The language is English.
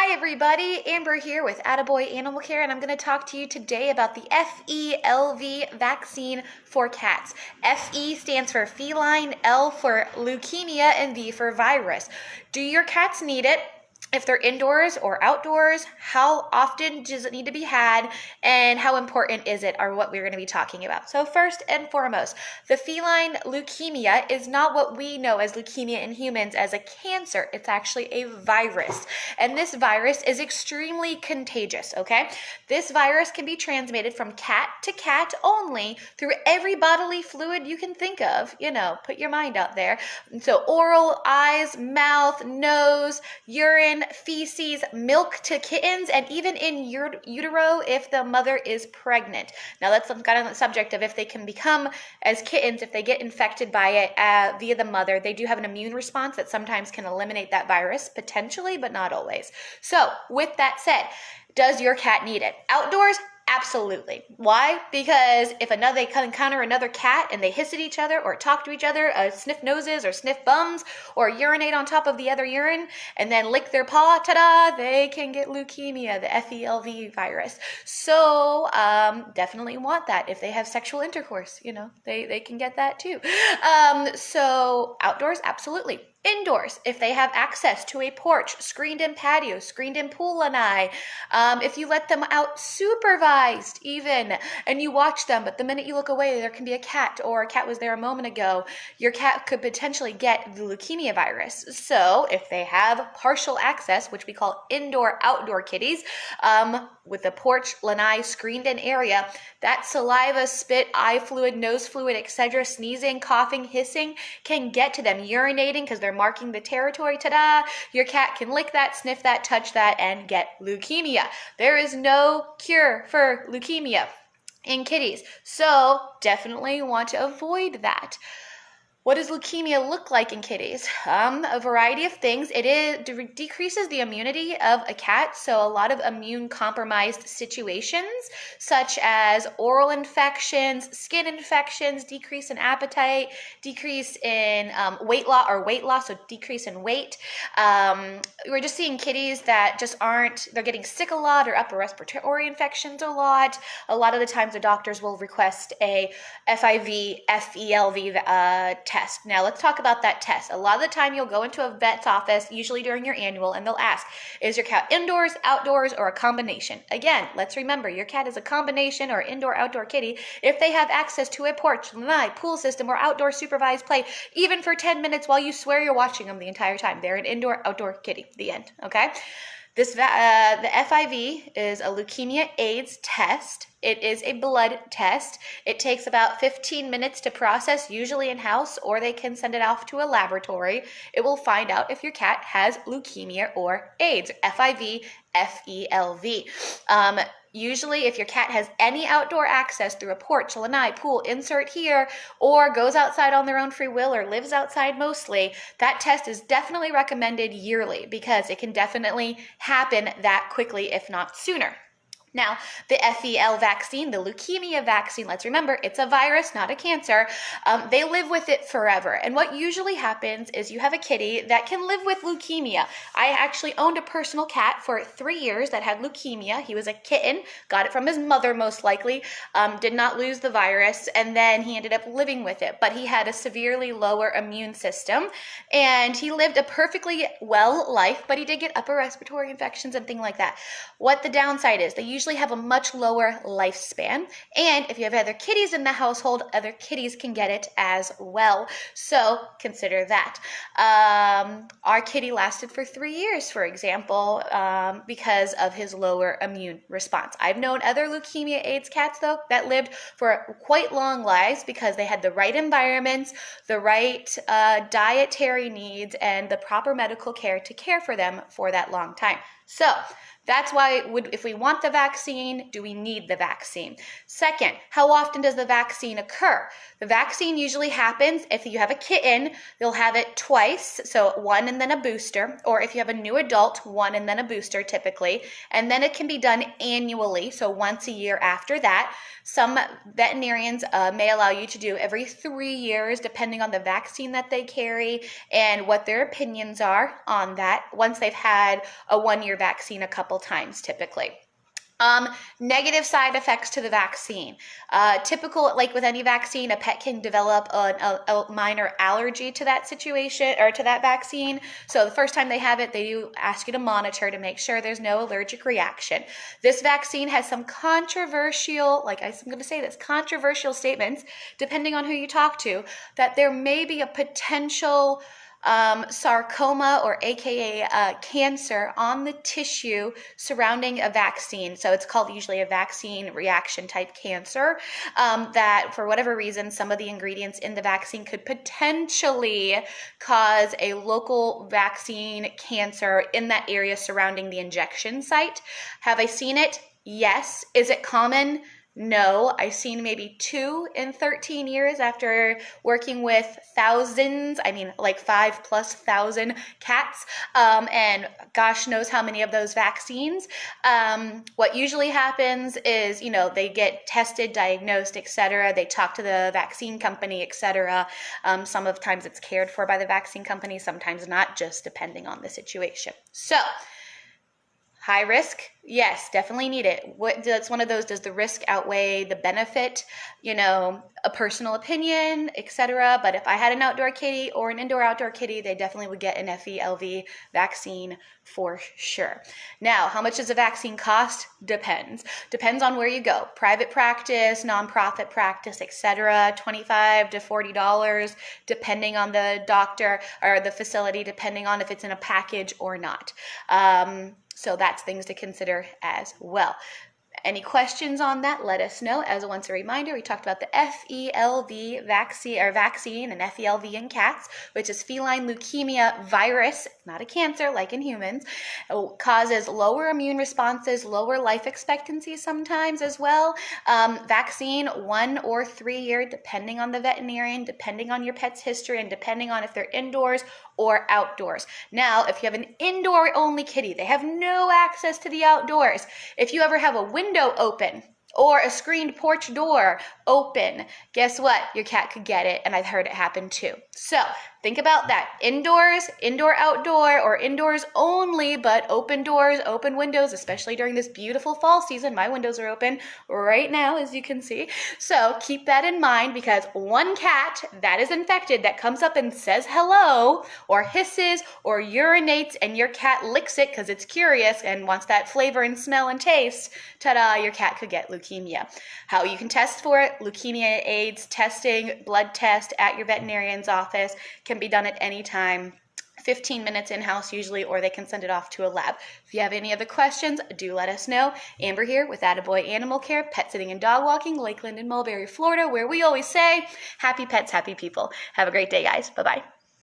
Hi everybody, Amber here with Atta Boy Animal Care, and I'm going to talk to you today about the FeLV vaccine for cats. FE stands for feline, L for leukemia, and V for virus. Do your cats need it? If they're indoors or outdoors, how often does it need to be had, and how important is it, are what we're going to be talking about. So first and foremost, the feline leukemia is not what we know as leukemia in humans as a cancer. It's actually a virus, and this virus is extremely contagious, okay? This virus can be transmitted from cat to cat only through every bodily fluid you can think of, put your mind out there. So oral, eyes, mouth, nose, urine, feces, milk to kittens, and even in utero if the mother is pregnant. Now that's kind of the subject of if they can become as kittens, if they get infected by it via the mother, they do have an immune response that sometimes can eliminate that virus, potentially, but not always. So with that said, does your cat need it? Outdoors? Absolutely. Why? Because if they encounter another cat and they hiss at each other or talk to each other, sniff noses or sniff bums or urinate on top of the other urine and then lick their paw, ta-da, they can get leukemia, the FeLV virus. So definitely want that. If they have sexual intercourse, they can get that too. So outdoors, absolutely. Indoors, if they have access to a porch, screened-in patio, screened-in pool lanai, if you let them out supervised even, and you watch them, but the minute you look away, there can be a cat, or a cat was there a moment ago, your cat could potentially get the leukemia virus. So if they have partial access, which we call indoor-outdoor kitties, with a porch, lanai, screened-in area, that saliva, spit, eye fluid, nose fluid, etc., sneezing, coughing, hissing can get to them, urinating because they're marking the territory, ta-da, your cat can lick that, sniff that, touch that, and get leukemia. There is no cure for leukemia in kitties, so definitely want to avoid that. What does leukemia look like in kitties? A variety of things. It decreases the immunity of a cat, so a lot of immune-compromised situations, such as oral infections, skin infections, decrease in appetite, decrease in weight loss, so decrease in weight. We're just seeing kitties that just they're getting sick a lot or upper respiratory infections a lot. A lot of the times the doctors will request a FeLV test. Now let's talk about that test. A lot of the time you'll go into a vet's office, usually during your annual, and they'll ask, is your cat indoors, outdoors, or a combination? Again, let's remember, your cat is a combination or indoor-outdoor kitty if they have access to a porch, lanai, pool system, or outdoor supervised play, even for 10 minutes while you swear you're watching them the entire time. They're an indoor-outdoor kitty. The end, okay? The FIV is a leukemia AIDS test. It is a blood test. It takes about 15 minutes to process, usually in-house, or they can send it off to a laboratory. It will find out if your cat has leukemia or AIDS, FIV, FeLV. Usually, if your cat has any outdoor access through a porch, lanai, pool, insert here, or goes outside on their own free will or lives outside mostly, that test is definitely recommended yearly because it can definitely happen that quickly, if not sooner. Now, the FeL vaccine, the leukemia vaccine, let's remember, it's a virus, not a cancer. They live with it forever. And what usually happens is you have a kitty that can live with leukemia. I actually owned a personal cat for 3 years that had leukemia. He was a kitten, got it from his mother most likely, did not lose the virus, and then he ended up living with it. But he had a severely lower immune system, and he lived a perfectly well life, but he did get upper respiratory infections and things like that. What the downside is, they usually have a much lower lifespan, and if you have other kitties in the household, other kitties can get it as well, so consider that. Our kitty lasted for 3 years, for example, because of his lower immune response. I've known other leukemia AIDS cats, though, that lived for quite long lives because they had the right environments, the right dietary needs, and the proper medical care to care for them for that long time. So That's why if we want the vaccine, do we need the vaccine? Second, how often does the vaccine occur? The vaccine usually happens if you have a kitten, you'll have it twice, so one and then a booster, or if you have a new adult, one and then a booster typically, and then it can be done annually, so once a year after that. Some veterinarians may allow you to do every 3 years, depending on the vaccine that they carry and what their opinions are on that, once they've had a 1-year vaccine a couple times typically. Negative side effects to the vaccine. Typical, like with any vaccine, a pet can develop a minor allergy to that situation or to that vaccine. So the first time they have it, they do ask you to monitor to make sure there's no allergic reaction. This vaccine has some controversial, controversial statements, depending on who you talk to, that there may be a potential sarcoma, or aka cancer, on the tissue surrounding a vaccine. So it's called usually a vaccine reaction type cancer, that for whatever reason, some of the ingredients in the vaccine could potentially cause a local vaccine cancer in that area surrounding the injection site. Have I seen it? Yes. Is it common? No. I've seen maybe 2 in 13 years after working with thousands, like 5,000+ cats, and gosh knows how many of those vaccines. What usually happens is, they get tested, diagnosed, etc. They talk to the vaccine company, etc. Some of the times it's cared for by the vaccine company, sometimes not, just depending on the situation. So, high risk? Yes, definitely need it. That's one of those, does the risk outweigh the benefit? A personal opinion, etc. But if I had an outdoor kitty or an indoor-outdoor kitty, they definitely would get an FeLV vaccine for sure. Now, how much does a vaccine cost? Depends. Depends on where you go. Private practice, nonprofit practice, etc. $25 to $40, depending on the doctor or the facility, depending on if it's in a package or not. So that's things to consider as well. Any questions on that, let us know. As once a reminder, we talked about the FeLV vaccine and FeLV in cats, which is feline leukemia virus, not a cancer like in humans. It causes lower immune responses, lower life expectancy sometimes as well. Vaccine 1 or 3 year, depending on the veterinarian, depending on your pet's history, and depending on if they're indoors or outdoors. Now, if you have an indoor-only kitty, they have no access to the outdoors. If you ever have a window open or a screened porch door open, guess what? Your cat could get it, and I've heard it happen too. So think about that. Indoors, indoor, outdoor, or indoors only, but open doors, open windows, especially during this beautiful fall season. My windows are open right now, as you can see. So keep that in mind, because one cat that is infected that comes up and says hello, or hisses, or urinates, and your cat licks it because it's curious and wants that flavor and smell and taste, ta-da, your cat could get leukemia. How you can test for it: leukemia AIDS testing, blood test at your veterinarian's office, can be done at any time. 15 minutes in-house usually, or they can send it off to a lab. If you have any other questions, do let us know. Amber here with Atta Boy Animal Care, pet sitting and dog walking, Lakeland and Mulberry, Florida, where we always say, happy pets, happy people. Have a great day, guys. Bye-bye.